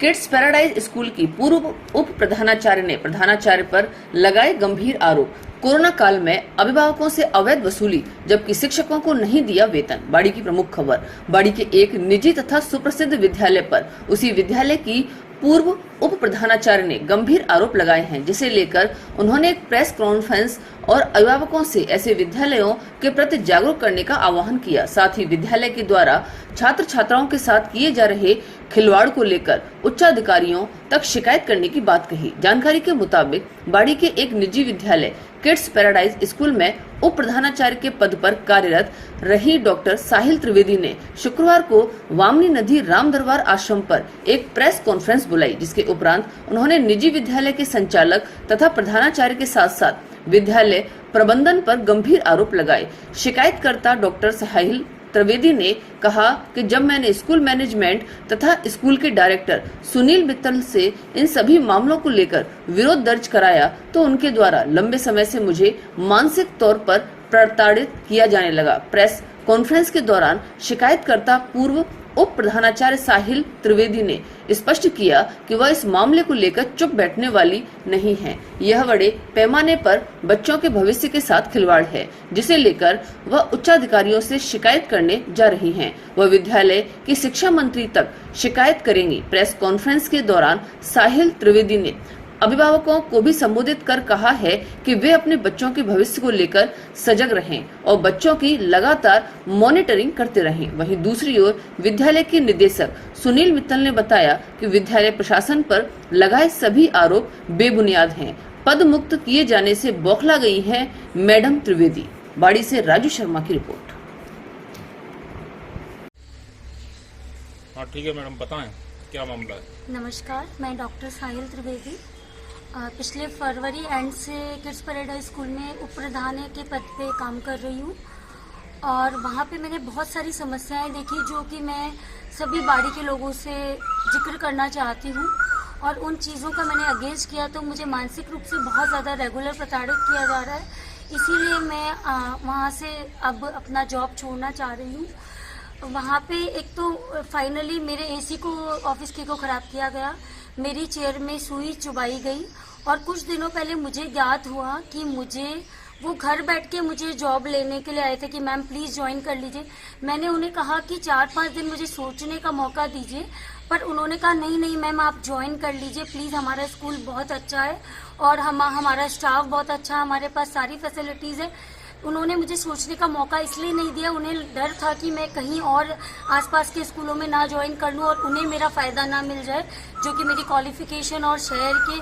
Kids paradise school की पूर्व उप प्रधानाचार्य ने प्रधानाचार्य पर लगाए गंभीर आरोप। कोरोना काल में अभिभावकों से अवैध वसूली, जबकि शिक्षकों को नहीं दिया वेतन। बाड़ी की प्रमुख खबर। बाड़ी के एक निजी तथा सुप्रसिद्ध विद्यालय पर उसी विद्यालय की पूर्व उप प्रधानाचार्य ने गंभीर आरोप लगाए हैं, जिसे लेकर उन्होंने एक प्रेस कॉन्फ्रेंस और अभिभावकों से ऐसे विद्यालयों के प्रति जागरूक करने का आह्वान किया। साथ ही विद्यालय के द्वारा छात्र छात्राओं के साथ किए जा रहे खिलवाड़ को लेकर उच्चाधिकारियों तक शिकायत करने की बात कही। जानकारी के मुताबिक बाड़ी के एक निजी विद्यालय किड्स पैराडाइज स्कूल में उप प्रधानाचार्य के पद पर कार्यरत रही डॉक्टर साहिल त्रिवेदी ने शुक्रवार को वामनी नदी राम दरबार आश्रम पर एक प्रेस कॉन्फ्रेंस बुलाई, जिसके उपरांत उन्होंने निजी विद्यालय के संचालक तथा प्रधानाचार्य के साथ साथ विद्यालय प्रबंधन पर गंभीर आरोप लगाए। शिकायतकर्ता डॉक्टर साहिल त्रिवेदी ने कहा कि जब मैंने स्कूल मैनेजमेंट तथा स्कूल के डायरेक्टर सुनील मित्तल से इन सभी मामलों को लेकर विरोध दर्ज कराया, तो उनके द्वारा लंबे समय से मुझे मानसिक तौर पर प्रताड़ित किया जाने लगा। प्रेस कॉन्फ्रेंस के दौरान शिकायतकर्ता पूर्व उप प्रधानाचार्य साहिल त्रिवेदी ने स्पष्ट किया कि वह इस मामले को लेकर चुप बैठने वाली नहीं है। यह बड़े पैमाने पर बच्चों के भविष्य के साथ खिलवाड़ है, जिसे लेकर वह उच्चाधिकारियों से शिकायत करने जा रही हैं। वह विद्यालय की शिक्षा मंत्री तक शिकायत करेंगी। प्रेस कॉन्फ्रेंस के दौरान साहिल त्रिवेदी ने अभिभावकों को भी संबोधित कर कहा है कि वे अपने बच्चों के भविष्य को लेकर सजग रहें और बच्चों की लगातार मॉनिटरिंग करते रहें। वहीं दूसरी ओर विद्यालय के निदेशक सुनील मित्तल ने बताया कि विद्यालय प्रशासन पर लगाए सभी आरोप बेबुनियाद हैं। पद मुक्त किए जाने से बौखला गई है मैडम त्रिवेदी। बाड़ी से राजू शर्मा की रिपोर्ट। हाँ ठीक है मैडम, बताएं क्या मामला है। नमस्कार, मैं डॉक्टर साहिल त्रिवेदी पिछले फरवरी एंड से किड्स पैराडाइज स्कूल में उप प्रधान के पद पे काम कर रही हूँ और वहाँ पे मैंने बहुत सारी समस्याएं देखी जो कि मैं सभी बाड़ी के लोगों से जिक्र करना चाहती हूँ। और उन चीज़ों का मैंने अगेंस्ट किया तो मुझे मानसिक रूप से बहुत ज़्यादा रेगुलर प्रताड़ित किया जा रहा है। इसीलिए मैं वहाँ से अब अपना जॉब छोड़ना चाह रही हूँ। वहाँ पे एक तो फाइनली मेरे एसी को ऑफिस की को ख़राब किया गया, मेरी चेयर में सुई चुबाई गई और कुछ दिनों पहले मुझे ज्ञात हुआ कि मुझे वो घर बैठ के मुझे जॉब लेने के लिए आए थे कि मैम प्लीज़ ज्वाइन कर लीजिए। मैंने उन्हें कहा कि 4-5 दिन मुझे सोचने का मौका दीजिए, पर उन्होंने कहा नहीं मैम आप ज्वाइन कर लीजिए प्लीज़, हमारा स्कूल बहुत अच्छा है और हमारा स्टाफ बहुत अच्छा है, हमारे पास सारी फैसिलिटीज़ है। उन्होंने मुझे सोचने का मौका इसलिए नहीं दिया, उन्हें डर था कि मैं कहीं और आसपास के स्कूलों में ना ज्वाइन कर लूँ और उन्हें मेरा फ़ायदा ना मिल जाए, जो कि मेरी क्वालिफिकेशन और शहर के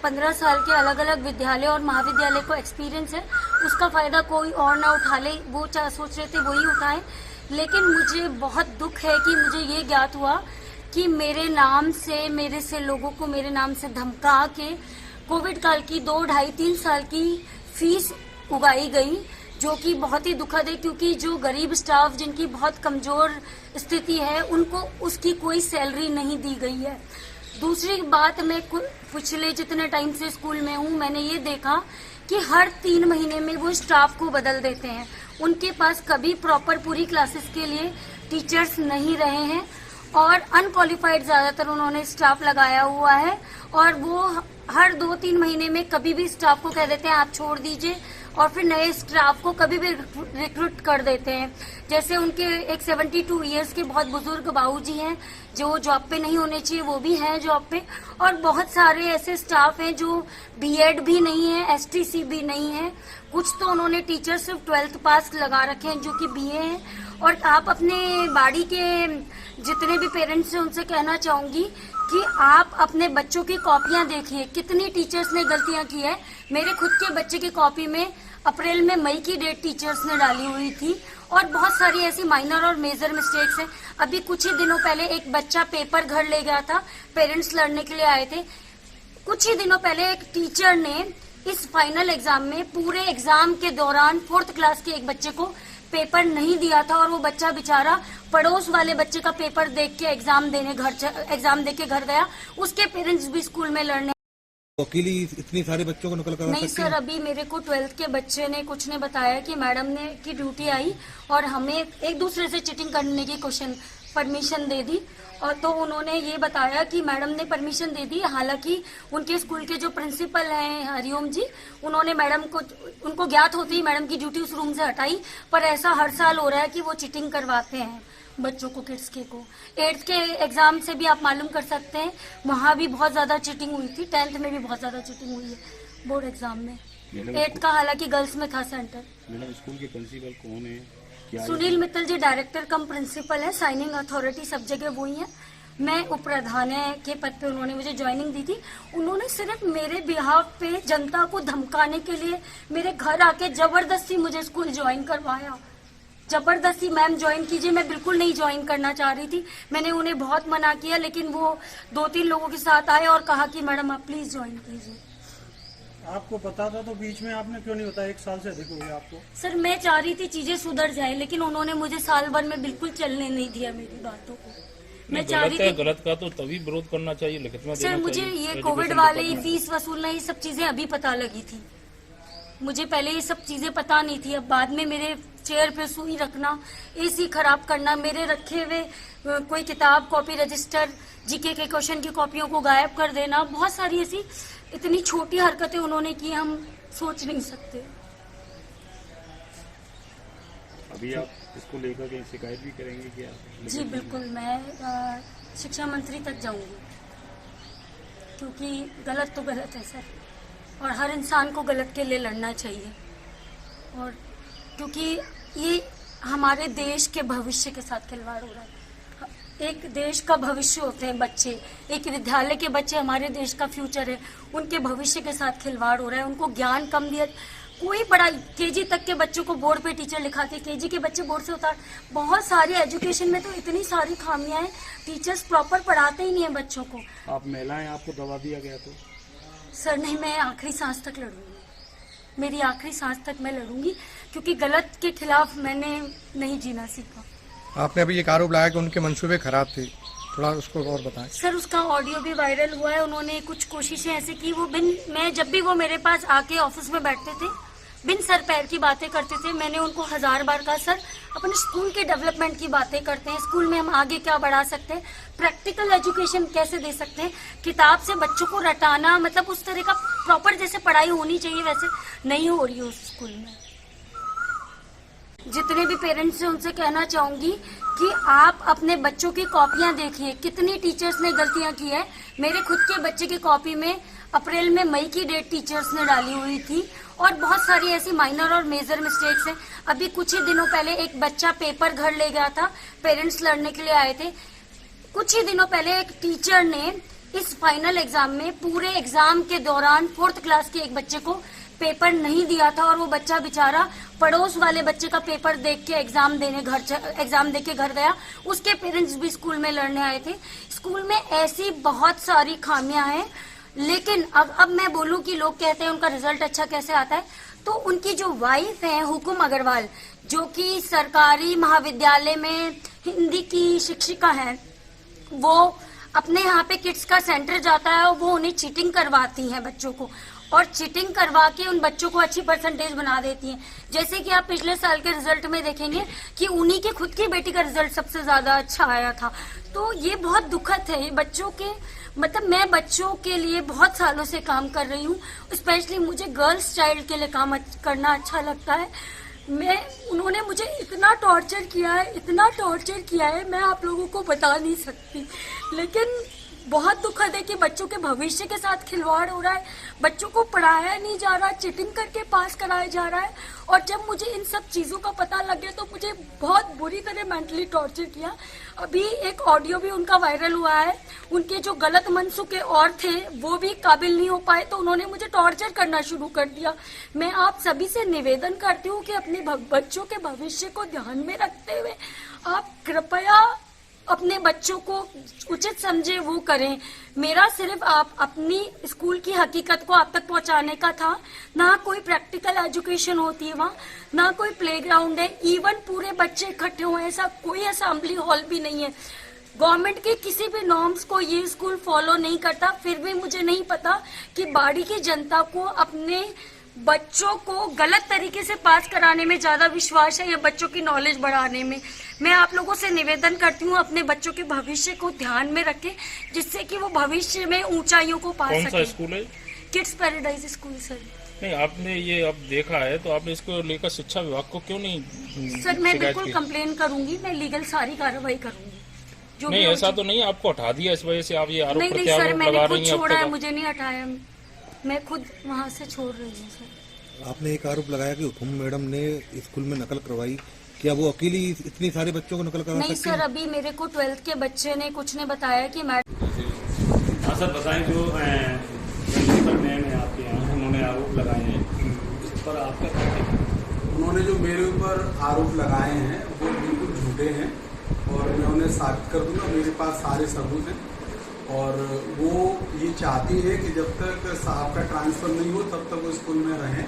15 साल के अलग अलग विद्यालय और महाविद्यालय को एक्सपीरियंस है, उसका फ़ायदा कोई और ना उठा ले। वो सोच रहे थे वही उठाएं, लेकिन मुझे बहुत दुख है कि मुझे ये ज्ञात हुआ कि मेरे नाम से लोगों को मेरे नाम से धमका के कोविड काल की 2-2.5-3 साल की फीस उगाई गई, जो कि बहुत ही दुखद है क्योंकि जो गरीब स्टाफ जिनकी बहुत कमज़ोर स्थिति है उनको उसकी कोई सैलरी नहीं दी गई है। दूसरी बात, मैं पिछले जितने टाइम से स्कूल में हूँ मैंने ये देखा कि हर 3 महीने में वो स्टाफ को बदल देते हैं। उनके पास कभी प्रॉपर पूरी क्लासेस के लिए टीचर्स नहीं रहे हैं और अनक्वालिफाइड ज़्यादातर उन्होंने स्टाफ लगाया हुआ है और वो हर 2-3 महीने में कभी भी स्टाफ को कह देते हैं आप छोड़ दीजिए और फिर नए स्टाफ को कभी भी रिक्रूट कर देते हैं। जैसे उनके एक 72 ईयर्स के बहुत बुजुर्ग बाबूजी हैं जो जॉब पे नहीं होने चाहिए, वो भी हैं जॉब पे, और बहुत सारे ऐसे स्टाफ हैं जो बीएड भी नहीं है, एसटीसी भी नहीं है। कुछ तो उन्होंने टीचर सिर्फ 12th पास लगा रखे हैं जो कि बीए हैं। और आप अपने बाड़ी के जितने भी पेरेंट्स हैं उनसे कहना चाहूँगी कि आप अपने बच्चों की कॉपियां देखिए, कितनी टीचर्स ने गलतियां की है। मेरे खुद के बच्चे की कॉपी में अप्रैल में मई की डेट टीचर्स ने डाली हुई थी और बहुत सारी ऐसी माइनर और मेजर मिस्टेक्स हैं। अभी कुछ ही दिनों पहले एक बच्चा पेपर घर ले गया था, पेरेंट्स लड़ने के लिए आए थे। कुछ ही दिनों पहले एक टीचर ने इस फाइनल एग्जाम में पूरे एग्जाम के दौरान 4th क्लास के एक बच्चे को पेपर नहीं दिया था और वो बच्चा बेचारा पड़ोस वाले बच्चे का पेपर देख के एग्जाम दे के घर गया। उसके पेरेंट्स भी स्कूल में लड़ने। अकेली इतनी सारे बच्चों को निकल कर नहीं सर, अभी मेरे को 12th के बच्चे ने कुछ ने बताया कि मैडम ने की ड्यूटी आई और हमें एक दूसरे से चीटिंग करने की परमिशन दे दी। और तो उन्होंने ये बताया कि मैडम ने परमिशन दे दी, हालांकि उनके स्कूल के जो प्रिंसिपल हैं हरिओम जी, उन्होंने मैडम को, उनको ज्ञात होती ही मैडम की ड्यूटी उस रूम से हटाई। पर ऐसा हर साल हो रहा है कि वो चीटिंग करवाते हैं बच्चों को, किड्स के को। 8th के एग्जाम से भी आप मालूम कर सकते हैं, वहाँ भी बहुत ज़्यादा चीटिंग हुई थी। 10th में भी बहुत ज़्यादा चीटिंग हुई है बोर्ड एग्जाम में। 8th का हालांकि गर्ल्स में था सेंटर। मैडम स्कूल के प्रिंसिपल कौन है, क्या सुनील मित्तल जी डायरेक्टर कम प्रिंसिपल है, साइनिंग अथॉरिटी सब जगह वही है। मैं उप प्रधान के पद पे उन्होंने मुझे ज्वाइनिंग दी थी। उन्होंने सिर्फ मेरे बिहाफ पे जनता को धमकाने के लिए मेरे घर आके जबरदस्ती मुझे स्कूल ज्वाइन करवाया। जबरदस्ती, मैम ज्वाइन कीजिए। मैं बिल्कुल नहीं ज्वाइन करना चाह रही थी, मैंने उन्हें बहुत मना किया, लेकिन वो 2-3 लोगों के साथ आए और कहा कि मैडम आप प्लीज ज्वाइन कीजिए। आपको पता था तो बीच में आपने क्यों नहीं बताया? 1 साल से अधिक हो गया आपको। सर मैं चाह रही थी चीजें सुधर जाए, लेकिन उन्होंने मुझे साल भर में बिल्कुल चलने नहीं दिया मेरी बातों को। मैं चाह रही थी, गलत का तो तभी विरोध करना चाहिए, लिखित में सर देना मुझे चाहिए। ये कोविड वाले फीस वसूलना, ये सब चीजें अभी पता लगी थी। मुझे पहले ये सब चीजें पता नहीं थी। अब बाद में मेरे चेयर पे सुई रखना, एसी खराब करना, मेरे रखे हुए कोई किताब, कॉपी, रजिस्टर, जीके के क्वेश्चन की कॉपियों को गायब कर देना, बहुत सारी ऐसी इतनी छोटी हरकतें उन्होंने की, हम सोच नहीं सकते। अभी आप इसको लेकर कहीं शिकायत भी करेंगे क्या? जी बिल्कुल, मैं शिक्षा मंत्री तक जाऊंगी, क्योंकि गलत तो गलत है सर, और हर इंसान को गलत के लिए लड़ना चाहिए। और क्योंकि ये हमारे देश के भविष्य के साथ खिलवाड़ हो रहा है। एक देश का भविष्य होते हैं बच्चे, एक विद्यालय के बच्चे हमारे देश का फ्यूचर है, उनके भविष्य के साथ खिलवाड़ हो रहा है। उनको ज्ञान कम दिया, कोई पढ़ाई, केजी तक के बच्चों को बोर्ड पे टीचर लिखाते, केजी के बच्चे बोर्ड से उतार, बहुत सारी एजुकेशन में तो इतनी सारी खामियां हैं, टीचर्स प्रॉपर पढ़ाते ही नहीं है बच्चों को। आप महिलाएं, आपको दबा दिया गया तो? सर नहीं, मैं आखिरी सांस तक लड़ूंगी, मेरी आखिरी सांस तक मैं लड़ूंगी, क्योंकि गलत के खिलाफ मैंने नहीं जीना सीखा। आपने अभी एक आरोप लगाया कि उनके मंसूबे खराब थे, थोड़ा उसको और बताएं। सर उसका ऑडियो भी वायरल हुआ है। उन्होंने कुछ कोशिशें ऐसे की, वो मैं जब भी वो मेरे पास आके ऑफिस में बैठते थे, बिन सर पैर की बातें करते थे। मैंने उनको 1000 बार कहा, सर अपने स्कूल के डेवलपमेंट की बातें करते हैं, स्कूल में हम आगे क्या बढ़ा सकते हैं, प्रैक्टिकल एजुकेशन कैसे दे सकते हैं, किताब से बच्चों को रटाना, मतलब उस तरह का प्रॉपर जैसे पढ़ाई होनी चाहिए वैसे नहीं हो रही है उस स्कूल में। जितने भी पेरेंट्स हैं उनसे कहना चाहूंगी कि आप अपने बच्चों की कॉपियां देखिए, कितनी टीचर्स ने गलतियां की है। मेरे खुद के बच्चे की कॉपी में अप्रैल में मई की डेट टीचर्स ने डाली हुई थी, और बहुत सारी ऐसी माइनर और मेजर मिस्टेक्स हैं। अभी कुछ ही दिनों पहले एक बच्चा पेपर घर ले गया था, पेरेंट्स लड़ने के लिए आए थे। कुछ ही दिनों पहले एक टीचर ने इस फाइनल एग्जाम में पूरे एग्जाम के दौरान 4th क्लास के एक बच्चे को पेपर नहीं दिया था, और वो बच्चा बेचारा पड़ोस वाले बच्चे का पेपर देख के एग्जाम दे के घर गया। उसके पेरेंट्स भी स्कूल में लड़ने आए थे। स्कूल में ऐसी बहुत सारी खामियां हैं, लेकिन अब मैं बोलूं कि लोग कहते हैं उनका रिजल्ट अच्छा कैसे आता है, तो उनकी जो वाइफ है हुकुम अग्रवाल, जो कि सरकारी महाविद्यालय में हिंदी की शिक्षिका है, वो अपने यहाँ पे किड्स का सेंटर जाता है और वो उन्हें चीटिंग करवाती हैं बच्चों को, और चीटिंग करवा के उन बच्चों को अच्छी परसेंटेज बना देती हैं। जैसे कि आप पिछले साल के रिजल्ट में देखेंगे कि उन्हीं के खुद की बेटी का रिजल्ट सबसे ज्यादा अच्छा आया था। तो ये बहुत दुखद है। ये बच्चों के, मतलब मैं बच्चों के लिए बहुत सालों से काम कर रही हूँ, स्पेशली मुझे गर्ल्स चाइल्ड के लिए काम करना अच्छा लगता है। उन्होंने मुझे इतना टॉर्चर किया है, इतना टॉर्चर किया है, मैं आप लोगों को बता नहीं सकती। लेकिन बहुत दुखद है कि बच्चों के भविष्य के साथ खिलवाड़ हो रहा है, बच्चों को पढ़ाया नहीं जा रहा, चीटिंग करके पास कराया जा रहा है। और जब मुझे इन सब चीजों का पता लग गया तो मुझे बहुत बुरी तरह मेंटली टॉर्चर किया। अभी एक ऑडियो भी उनका वायरल हुआ है, उनके जो गलत मनसूखे और थे वो भी काबिल नहीं हो पाए, तो उन्होंने मुझे टॉर्चर करना शुरू कर दिया। मैं आप सभी से निवेदन करती हूँ कि अपने बच्चों के भविष्य को ध्यान में रखते हुए आप कृपया अपने बच्चों को उचित समझे वो करें। मेरा सिर्फ आप अपनी स्कूल की हकीकत को आप तक पहुंचाने का था। ना कोई प्रैक्टिकल एजुकेशन होती है वहाँ, ना कोई प्लेग्राउंड है, इवन पूरे बच्चे इकट्ठे हुए, ऐसा कोई असेंबली हॉल भी नहीं है। गवर्नमेंट के किसी भी नॉर्म्स को ये स्कूल फॉलो नहीं करता। फिर भी मुझे नहीं पता कि बाड़ी की जनता को अपने बच्चों को गलत तरीके से पास कराने में ज्यादा विश्वास है या बच्चों की नॉलेज बढ़ाने में। मैं आप लोगों से निवेदन करती हूँ अपने बच्चों के भविष्य को ध्यान में रखें, जिससे कि वो भविष्य में ऊंचाइयों को पा कौन सा सके। स्कूल है? Kids paradise school sir. नहीं, आपने ये अब देखा है तो आपने इसको लेकर शिक्षा विभाग को क्यों नहीं सर मैं शिकायत बिल्कुल की? कंप्लेन करूंगी, मैं लीगल सारी कार्रवाई करूंगी। जो नहीं, भी ऐसा तो नहीं आपको हटा दिया इस वजह से आप ये आरोप नहीं सर, प्रत्यारोप मैंने लगा खुद रही हैं? छोड़ा है, अब मुझे नहीं हटाया, मैं खुद वहाँ से छोड़ रही हूँ सर। आपने एक आरोप लगाया कि उपम मैडम ने स्कूल में नकल करवाई, क्या वो अकेली इतनी सारे बच्चों को नकल करा नहीं सकती सर, है? अभी मेरे को 12th के बच्चे ने कुछ ने बताया कि मैडम। हाँ सर, बताएं जो प्रिंसिपल मैम है आपके यहाँ, उन्होंने आरोप लगाए हैं, इस पर आपका क्या कहना है? उन्होंने जो मेरे ऊपर आरोप लगाए हैं वो बिल्कुल झूठे हैं और मैं उन्हें साबित कर दूंगा, मेरे पास सारे सबूत हैं। और वो ये चाहती है कि जब तक साहब का ट्रांसफ़र नहीं हो तब तक वो स्कूल में रहें।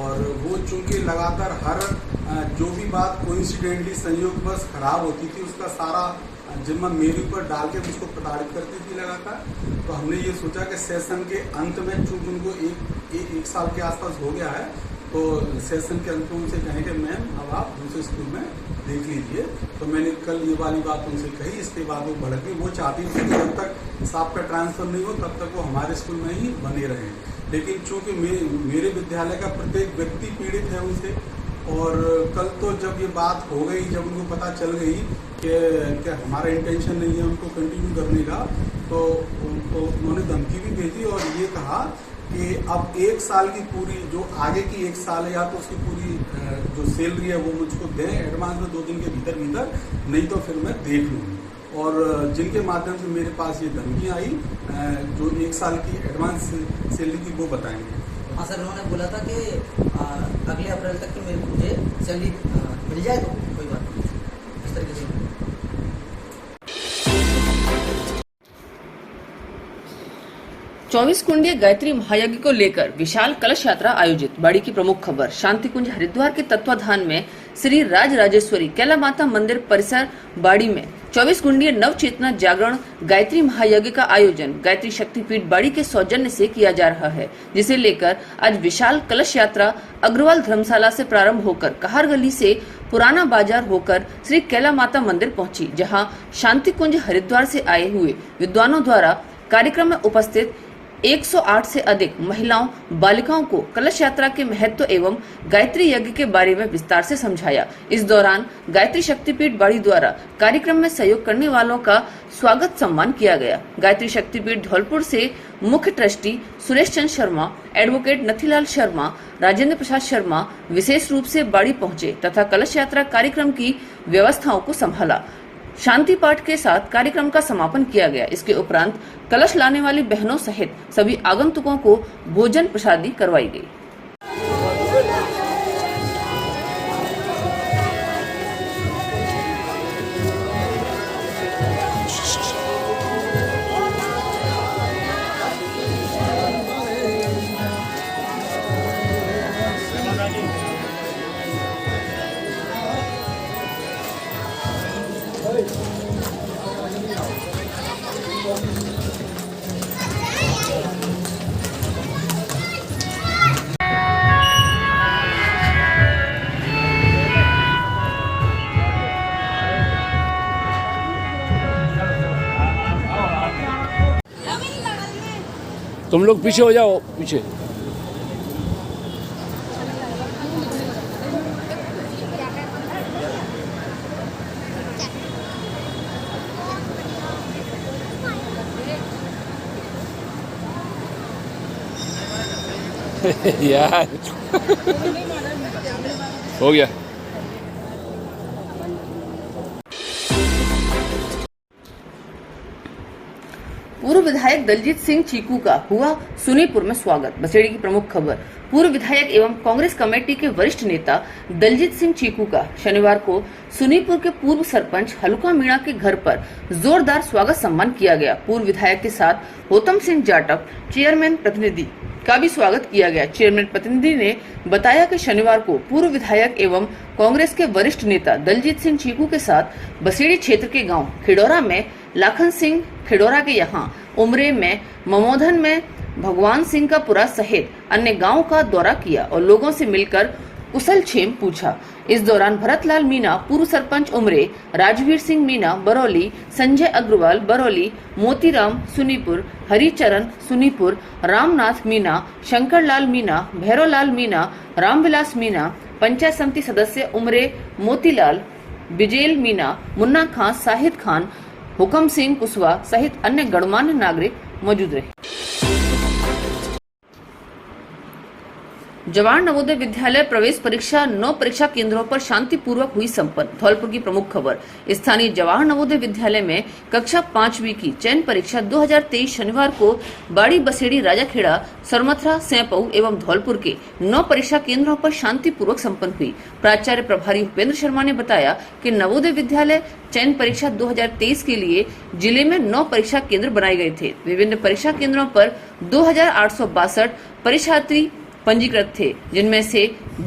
और वो चूंकि लगातार हर जो भी बात कोइंसिडेंटली संयोगवश खराब होती थी उसका सारा जिम्मा मेरे ऊपर डाल के उसको प्रताड़ित करती थी लगातार। तो हमने ये सोचा कि सेशन के अंत में चूंकि उनको एक साल के आसपास हो गया है, तो सेशन के अंत में उनसे कहें कि मैम अब आप दूसरे स्कूल में देख लीजिए। तो मैंने कल ये वाली बात उनसे कही, इसके बाद वो भड़क गई। वो चाहती थी कि जब तक साहब का ट्रांसफ़र नहीं हो तब तक वो हमारे स्कूल में ही बने रहें। लेकिन चूंकि मेरे विद्यालय का प्रत्येक व्यक्ति पीड़ित है उनसे, और कल तो जब ये बात हो गई, जब उनको पता चल गई कि हमारा इंटेंशन नहीं है उनको कंटिन्यू करने का, तो उन्होंने धमकी भी भेजी और ये कहा कि अब 1 साल की पूरी जो आगे की 1 साल है या तो उसकी पूरी जो सैलरी है वो मुझको दें एडवांस में 2 दिन के भीतर, नहीं तो फिर मैं देख लूँगी। और जिनके माध्यम से मेरे पास ये धमकी आई, जो 1 साल की एडवांस सैलरी की वो बताएंगे। हाँ सर, उन्होंने बोला था कि अगले अप्रैल तक की मुझे सैलरी मिल जाए तो कोई बात नहीं, इस तरीके से। 24 कुंडीय गायत्री महायज्ञ को लेकर विशाल कलश यात्रा आयोजित। बाड़ी की प्रमुख खबर। शांति कुंज हरिद्वार के तत्वाधान में श्री राज राजेश्वरी कैला माता मंदिर परिसर बाड़ी में 24 कुंडीय नव चेतना जागरण गायत्री महायज्ञ का आयोजन गायत्री शक्तिपीठ बाड़ी के सौजन्य से किया जा रहा है, जिसे लेकर आज विशाल कलश यात्रा अग्रवाल धर्मशाला से प्रारंभ होकर कहार गली से पुराना बाजार होकर श्री कैला माता मंदिर पहुंची, जहां शांति कुंज हरिद्वार से आए हुए विद्वानों द्वारा कार्यक्रम में उपस्थित 108 से अधिक महिलाओं बालिकाओं को कलश यात्रा के महत्व एवं गायत्री यज्ञ के बारे में विस्तार से समझाया। इस दौरान गायत्री शक्तिपीठ बाड़ी द्वारा कार्यक्रम में सहयोग करने वालों का स्वागत सम्मान किया गया। गायत्री शक्तिपीठ धौलपुर से मुख्य ट्रस्टी सुरेश चंद्र शर्मा, एडवोकेट नथीलाल शर्मा, राजेंद्र प्रसाद शर्मा विशेष रूप से बाड़ी पहुंचे तथा कलश यात्रा कार्यक्रम की व्यवस्थाओं को संभाला। शांति पाठ के साथ कार्यक्रम का समापन किया गया। इसके उपरांत कलश लाने वाली बहनों सहित सभी आगंतुकों को भोजन प्रसादी करवाई गई। तुम लोग पीछे हो जाओ, पीछे। यार हो गया। पूर्व विधायक दलजीत सिंह चीकू का हुआ सुनीपुर में स्वागत। बसेड़ी की प्रमुख खबर। पूर्व विधायक एवं कांग्रेस कमेटी के वरिष्ठ नेता दलजीत सिंह चीकू का शनिवार को सुनीपुर के पूर्व सरपंच हलुका मीणा के घर पर जोरदार स्वागत सम्मान किया गया। पूर्व विधायक के साथ होतम सिंह जाटव चेयरमैन प्रतिनिधि का भी स्वागत किया गया। चेयरमैन प्रतिनिधि ने बताया कि शनिवार को पूर्व विधायक एवं कांग्रेस के वरिष्ठ नेता दलजीत सिंह चीकू के साथ बसेड़ी क्षेत्र के गांव खिडौरा में लाखन सिंह खिडौरा के यहाँ, उमरे में, ममोधन में, भगवान सिंह का पुरा सहित अन्य गांवों का दौरा किया और लोगों से मिलकर कुशल क्षेम पूछा। इस दौरान भरतलाल मीणा पूर्व सरपंच उमरे, राजवीर सिंह मीणा बरौली, संजय अग्रवाल बरौली, मोतीराम सुनीपुर, हरिचरण सुनीपुर, रामनाथ मीणा, शंकरलाल मीणा, भैरवलाल मीणा, रामविलास मीणा, पंचायत समिति सदस्य उमरे मोतीलाल, बिजेल मीणा, मुन्ना खान, साहिद खान, हुकम सिंह कुशवाहा सहित अन्य गणमान्य नागरिक मौजूद रहे। जवाहर नवोदय विद्यालय प्रवेश परीक्षा 9 परीक्षा केंद्रों पर शांतिपूर्वक हुई संपन्न। धौलपुर की प्रमुख खबर। स्थानीय जवाहर नवोदय विद्यालय में कक्षा 5वीं की चयन परीक्षा 2023 शनिवार को बाड़ी बसेड़ी, राजाखेड़ा, सरमथरा, सैंपऊ एवं धौलपुर के 9 परीक्षा केंद्रों पर शांतिपूर्वक संपन्न हुई। प्राचार्य प्रभारी भूपेंद्र शर्मा ने बताया कि नवोदय विद्यालय चयन परीक्षा 2023 के लिए जिले में 9 परीक्षा केंद्र बनाए गए थे। विभिन्न परीक्षा केंद्रों पर 2862 परीक्षार्थी पंजीकृत थे, जिनमें से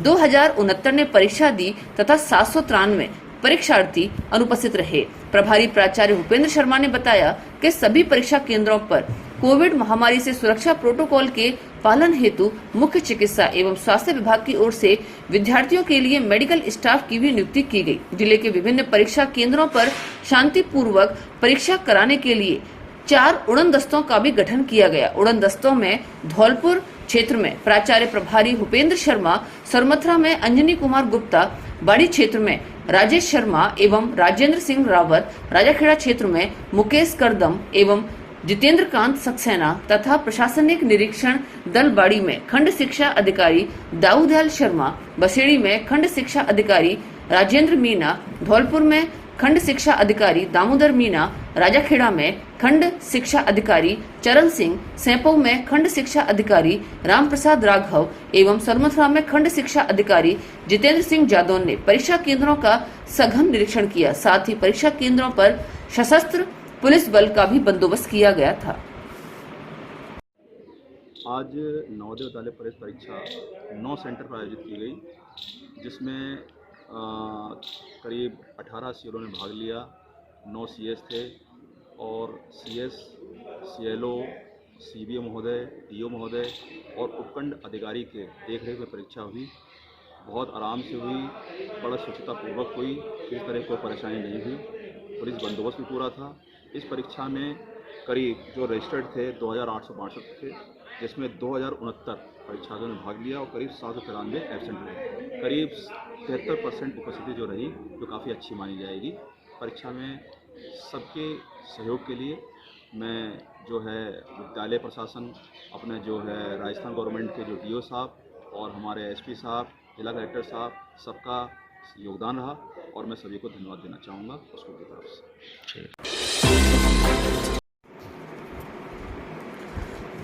2069 ने परीक्षा दी तथा 793 परीक्षार्थी अनुपस्थित रहे। प्रभारी प्राचार्य भूपेंद्र शर्मा ने बताया कि सभी परीक्षा केंद्रों पर कोविड महामारी से सुरक्षा प्रोटोकॉल के पालन हेतु मुख्य चिकित्सा एवं स्वास्थ्य विभाग की ओर से विद्यार्थियों के लिए मेडिकल स्टाफ की भी नियुक्ति की गई। जिले के विभिन्न परीक्षा केंद्रों पर शांतिपूर्वक परीक्षा कराने के लिए 4 उड़न दस्तों का भी गठन किया गया। उड़न दस्तों में धौलपुर क्षेत्र में प्राचार्य प्रभारी भूपेंद्र शर्मा, सरमथरा में अंजनी कुमार गुप्ता, बाड़ी क्षेत्र में राजेश शर्मा एवं राजेंद्र सिंह रावत, राजाखेड़ा क्षेत्र में मुकेश करदम एवं जितेंद्र कांत सक्सेना तथा प्रशासनिक निरीक्षण दल बाड़ी में खंड शिक्षा अधिकारी दाऊदयाल शर्मा, बसेड़ी में खंड शिक्षा अधिकारी राजेंद्र मीणा, धौलपुर में खंड शिक्षा अधिकारी दामोदर मीणा, राजाखेड़ा में खंड शिक्षा अधिकारी चरण सिंह, सैंपऊ में खंड शिक्षा अधिकारी रामप्रसाद राघव एवं सरमथरा में खंड शिक्षा अधिकारी जितेंद्र सिंह जादौन ने परीक्षा केंद्रों का सघन निरीक्षण किया। साथ ही परीक्षा केंद्रों पर सशस्त्र पुलिस बल का भी बंदोबस्त किया गया था। आज नवोदय विद्यालय प्रवेश परीक्षा 9 सेंटर पर आयोजित की गई, जिसमें करीब 18 सीओ ने भाग लिया। 9 सीएस थे और सीएस, सीएलओ, सीबीओ महोदय, डीओ महोदय और उपखंड अधिकारी के देखरेख में परीक्षा हुई। बहुत आराम से हुई, बड़ा स्वच्छतापूर्वक हुई, किसी तरह कोई परेशानी नहीं हुई। पुलिस बंदोबस्त भी पूरा था। इस परीक्षा में करीब जो रजिस्टर्ड थे 2862 थे, जिसमें 2069 परीक्षार्थियों ने भाग लिया और करीब 793 एब्सेंट रहे। करीब 73% उपस्थिति जो रही, जो काफ़ी अच्छी मानी जाएगी। परीक्षा में सबके सहयोग के लिए मैं जो है विद्यालय प्रशासन, अपने जो है राजस्थान गवर्नमेंट के जो डीओ साहब और हमारे एसपी साहब, जिला कलेक्टर साहब, सबका योगदान रहा और मैं सभी को धन्यवाद देना चाहूँगा स्कूल की तरफ से।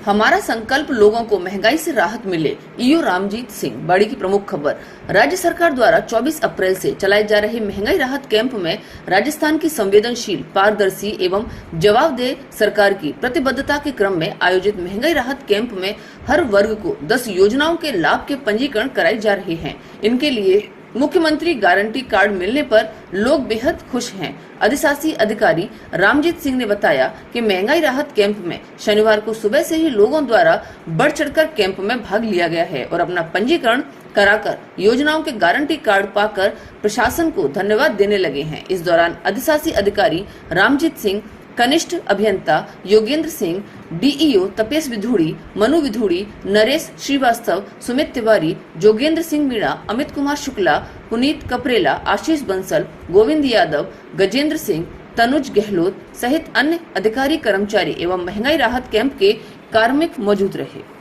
हमारा संकल्प लोगों को महंगाई से राहत मिले। ईओ रामजीत सिंह। बाड़ी की प्रमुख खबर। राज्य सरकार द्वारा 24 अप्रैल से चलाए जा रहे महंगाई राहत कैंप में राजस्थान की संवेदनशील, पारदर्शी एवं जवाबदेह सरकार की प्रतिबद्धता के क्रम में आयोजित महंगाई राहत कैंप में हर वर्ग को 10 योजनाओं के लाभ के पंजीकरण कराए जा रहे हैं। इनके लिए मुख्यमंत्री गारंटी कार्ड मिलने पर लोग बेहद खुश हैं। अधिशासी अधिकारी रामजीत सिंह ने बताया कि महंगाई राहत कैंप में शनिवार को सुबह से ही लोगों द्वारा बढ़ चढ़कर कैंप में भाग लिया गया है और अपना पंजीकरण कराकर योजनाओं के गारंटी कार्ड पाकर प्रशासन को धन्यवाद देने लगे हैं। इस दौरान अधिशासी अधिकारी रामजीत सिंह, कनिष्ठ अभियंता योगेंद्र सिंह, डीईओ तपेश विधुड़ी, मनु विधुड़ी, नरेश श्रीवास्तव, सुमित तिवारी, जोगेंद्र सिंह मीणा, अमित कुमार शुक्ला, पुनीत कपरेला, आशीष बंसल, गोविंद यादव, गजेंद्र सिंह, तनुज गहलोत सहित अन्य अधिकारी, कर्मचारी एवं महंगाई राहत कैंप के कार्मिक मौजूद रहे।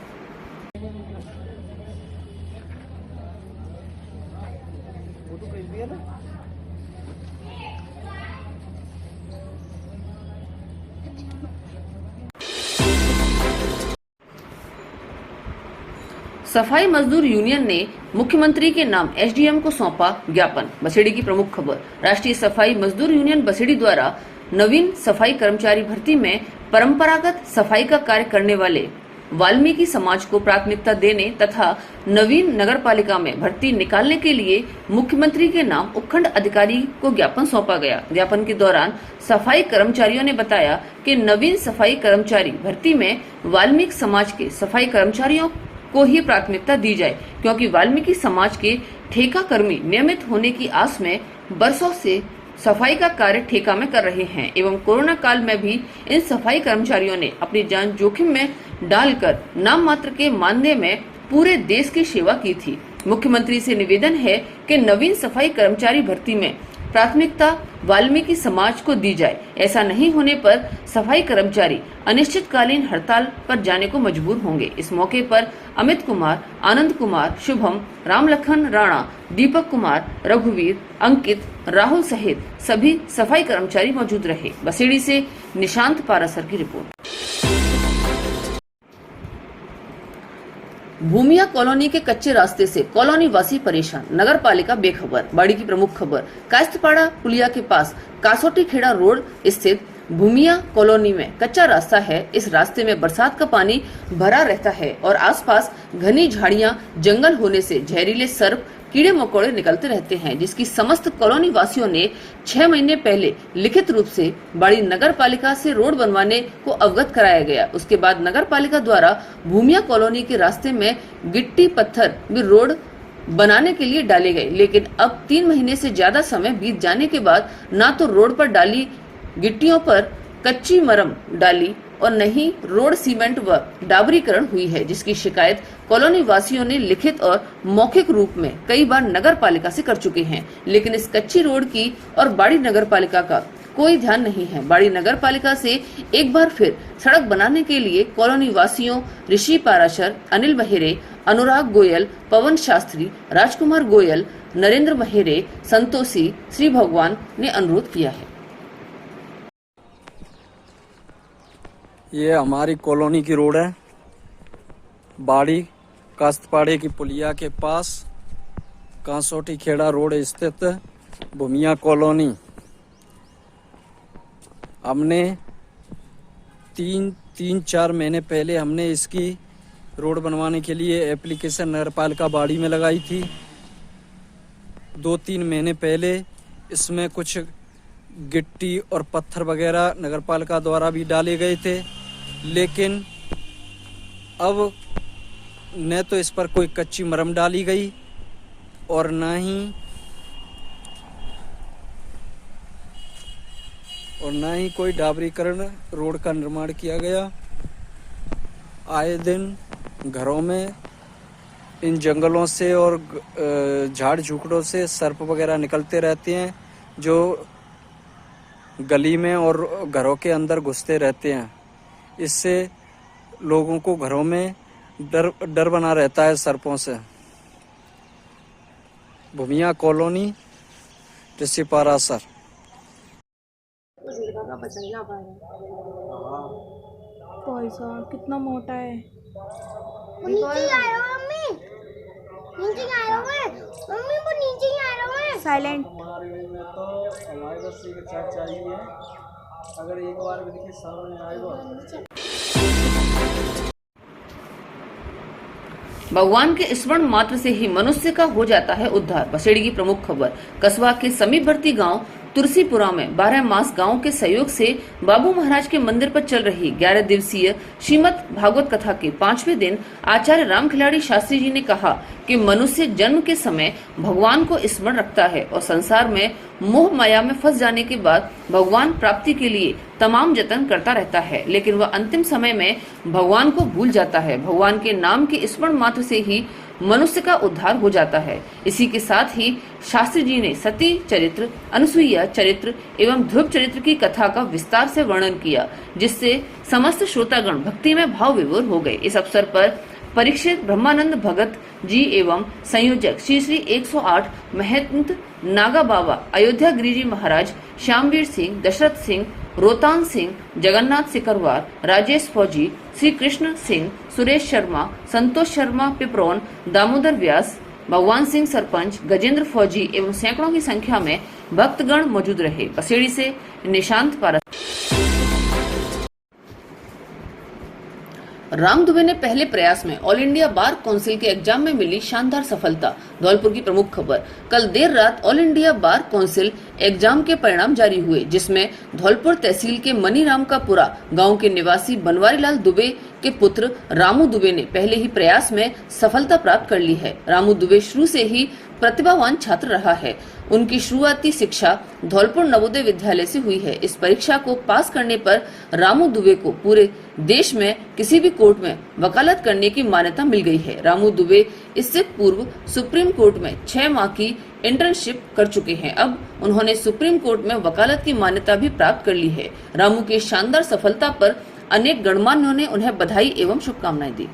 सफाई मजदूर यूनियन ने मुख्यमंत्री के नाम एसडीएम को सौंपा ज्ञापन। बसेड़ी की प्रमुख खबर। राष्ट्रीय सफाई मजदूर यूनियन बसेड़ी द्वारा नवीन सफाई कर्मचारी भर्ती में परंपरागत सफाई का कार्य करने वाले वाल्मीकि समाज को प्राथमिकता देने तथा नवीन नगरपालिका में भर्ती निकालने के लिए मुख्यमंत्री के नाम उपखंड अधिकारी को ज्ञापन सौंपा गया। ज्ञापन के दौरान सफाई कर्मचारियों ने बताया कि नवीन सफाई कर्मचारी भर्ती में वाल्मीकि समाज के सफाई कर्मचारियों को ही प्राथमिकता दी जाए, क्योंकि वाल्मीकि समाज के ठेका कर्मी नियमित होने की आस में बरसों से सफाई का कार्य ठेका में कर रहे हैं एवं कोरोना काल में भी इन सफाई कर्मचारियों ने अपनी जान जोखिम में डालकर नाम मात्र के मानदेय में पूरे देश की सेवा की थी। मुख्यमंत्री से निवेदन है कि नवीन सफाई कर्मचारी भर्ती में प्राथमिकता वाल्मीकि समाज को दी जाए। ऐसा नहीं होने पर सफाई कर्मचारी अनिश्चितकालीन हड़ताल पर जाने को मजबूर होंगे। इस मौके पर अमित कुमार, आनंद कुमार, शुभम, रामलखन राणा, दीपक कुमार, रघुवीर, अंकित, राहुल सहित सभी सफाई कर्मचारी मौजूद रहे। बसेड़ी से निशांत पारासर की रिपोर्ट। भूमिया कॉलोनी के कच्चे रास्ते से कॉलोनी वासी परेशान, नगर पालिका बेखबर। बाड़ी की प्रमुख खबर, कायस्थपाड़ा पुलिया के पास कासोटी खेड़ा रोड स्थित भूमिया कॉलोनी में कच्चा रास्ता है। इस रास्ते में बरसात का पानी भरा रहता है और आसपास घनी झाड़ियां, जंगल होने से जहरीले सर्प, कीड़े मकोड़े निकलते रहते हैं, जिसकी समस्त कॉलोनी वासियों ने 6 महीने पहले लिखित रूप से बाड़ी नगर पालिका से रोड बनवाने को अवगत कराया गया। उसके बाद नगर पालिका द्वारा भूमिया कॉलोनी के रास्ते में गिट्टी पत्थर भी रोड बनाने के लिए डाले गए, लेकिन अब 3 महीने से ज्यादा समय बीत जाने के बाद ना तो रोड पर डाली गिट्टियों पर कच्ची मरम डाली और न ही रोड सीमेंट व डाबरीकरण हुई है, जिसकी शिकायत कॉलोनी वासियों ने लिखित और मौखिक रूप में कई बार नगर पालिका से कर चुके हैं, लेकिन इस कच्ची रोड की और बाड़ी नगर पालिका का कोई ध्यान नहीं है। बाड़ी नगर पालिका से एक बार फिर सड़क बनाने के लिए कॉलोनी वासियों ऋषि पाराशर, अनिल बहेरे, अनुराग गोयल, पवन शास्त्री, राजकुमार गोयल, नरेंद्र बहेरे, संतोषी, श्री भगवान ने अनुरोध किया है। ये हमारी कॉलोनी की रोड है, बाड़ी कास्तपाड़े की पुलिया के पास कांसोटी खेड़ा रोड स्थित भूमिया कॉलोनी। हमने 3-4 महीने पहले हमने इसकी रोड बनवाने के लिए एप्लीकेशन नगरपालिका बाड़ी में लगाई थी। 2-3 महीने पहले इसमें कुछ गिट्टी और पत्थर वगैरह नगरपालिका द्वारा भी डाले गए थे, लेकिन अब न तो इस पर कोई कच्ची मरम डाली गई और न ही कोई डाबरीकरण रोड का निर्माण किया गया। आए दिन घरों में इन जंगलों से और झाड़ झुकड़ों से सर्प वगैरह निकलते रहते हैं, जो गली में और घरों के अंदर घुसते रहते हैं। इससे लोगों को घरों में डर बना रहता है सर्पों से। भूमिया कॉलोनी, ऋषि पारासर। पैसा कितना मोटा है। साइलेंट। हमारे बस एक चार्ज चाहिए, अगर एक बार भी देखिए सामने आएगा। भगवान के स्मरण मात्र से ही मनुष्य का हो जाता है उद्धार। बसेड़ी की प्रमुख खबर, कस्बा के समीपवर्ती गांव तुलसीपुरा में 12 मास गांव के सहयोग से बाबू महाराज के मंदिर पर चल रही 11 दिवसीय श्रीमद् भागवत कथा के 5वें दिन आचार्य रामखिलाड़ी शास्त्री जी ने कहा कि मनुष्य जन्म के समय भगवान को स्मरण रखता है और संसार में मोह माया में फंस जाने के बाद भगवान प्राप्ति के लिए तमाम जतन करता रहता है, लेकिन वह अंतिम समय में भगवान को भूल जाता है। भगवान के नाम के स्मरण मात्र से ही मनुष्य का उद्धार हो जाता है। इसी के साथ ही शास्त्री जी ने सती चरित्र, अनुसुईया चरित्र एवं ध्रुव चरित्र की कथा का विस्तार से वर्णन किया, जिससे समस्त श्रोतागण भक्ति में भाव विभोर हो गए। इस अवसर पर परीक्षित ब्रह्मानंद भगत जी एवं संयोजक श्री 108 महंत नागा बाबा, अयोध्या गिरिजी महाराज, श्यामवीर सिंह, दशरथ सिंह, रोहतान सिंह, जगन्नाथ सिकरवार, राजेश फौजी, श्री कृष्ण सिंह, सुरेश शर्मा, संतोष शर्मा पिपरोन, दामोदर व्यास, भगवान सिंह सरपंच, गजेंद्र फौजी एवं सैकड़ों की संख्या में भक्तगण मौजूद रहे। बसेड़ी से निशांत पारा। राम दुबे ने पहले प्रयास में ऑल इंडिया बार काउंसिल के एग्जाम में मिली शानदार सफलता। धौलपुर की प्रमुख खबर। कल देर रात all India bar council exam के परिणाम जारी हुए, जिसमें धौलपुर तहसील के मनीरामकापुरा गांव के निवासी बनवारीलाल दुबे के पुत्र रामू दुबे ने पहले ही प्रयास में सफलता प्राप्त कर ली है। रामू दुबे शुरू से ही प्रतिभावान छात्र रहा है। उनकी शुरुआती शिक्षा धौलपुर नवोदय विद्यालय से हुई है। इस परीक्षा को पास करने पर रामू दुबे को पूरे देश में किसी भी कोर्ट में वकालत करने की मान्यता मिल गई है। रामू दुबे इससे पूर्व सुप्रीम कोर्ट में 6 माह की इंटर्नशिप कर चुके हैं। अब उन्होंने सुप्रीम कोर्ट में वकालत की मान्यता भी प्राप्त कर ली है। रामू की शानदार सफलता पर अनेक गणमान्यों ने उन्हें बधाई एवं शुभकामनाएं दी।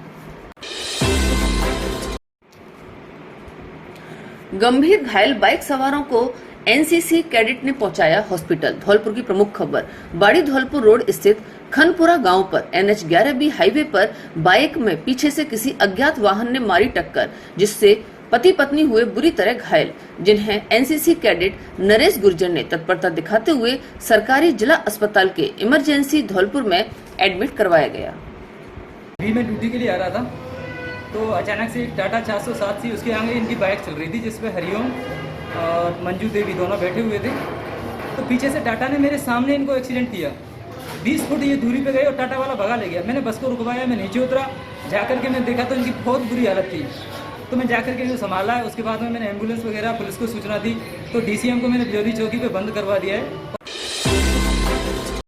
गंभीर घायल बाइक सवारों को एनसीसी कैडेट ने पहुंचाया हॉस्पिटल। धौलपुर की प्रमुख खबर। बाड़ी धौलपुर रोड स्थित खनपुरा गांव पर NH11B हाईवे पर बाइक में पीछे से किसी अज्ञात वाहन ने मारी टक्कर, जिससे पति पत्नी हुए बुरी तरह घायल, जिन्हें एनसीसी कैडेट नरेश गुर्जर ने तत्परता दिखाते हुए सरकारी जिला अस्पताल के इमरजेंसी धौलपुर में एडमिट करवाया गया। अभी मैं ड्यूटी के लिए आ रहा था तो अचानक से एक टाटा 407 थी, उसके आगे इनकी बाइक चल रही थी जिसपे हरिओम और मंजू देवी दोनों बैठे हुए थे। तो पीछे से टाटा ने मेरे सामने इनको एक्सीडेंट किया। 20 फुट ये दूरी पे गए और टाटा वाला भगा ले गया। मैंने बस को रुकवाया, मैं नीचे उतरा, जाकर के मैं देखा तो इनकी बहुत बुरी हालत थी। तो मैं जाकर के इनको संभाला है। उसके बाद में मैंने एम्बुलेंस वगैरह पुलिस को सूचना दी तो DCM को मैंने बिजौली चौकी पे बंद करवा दिया है।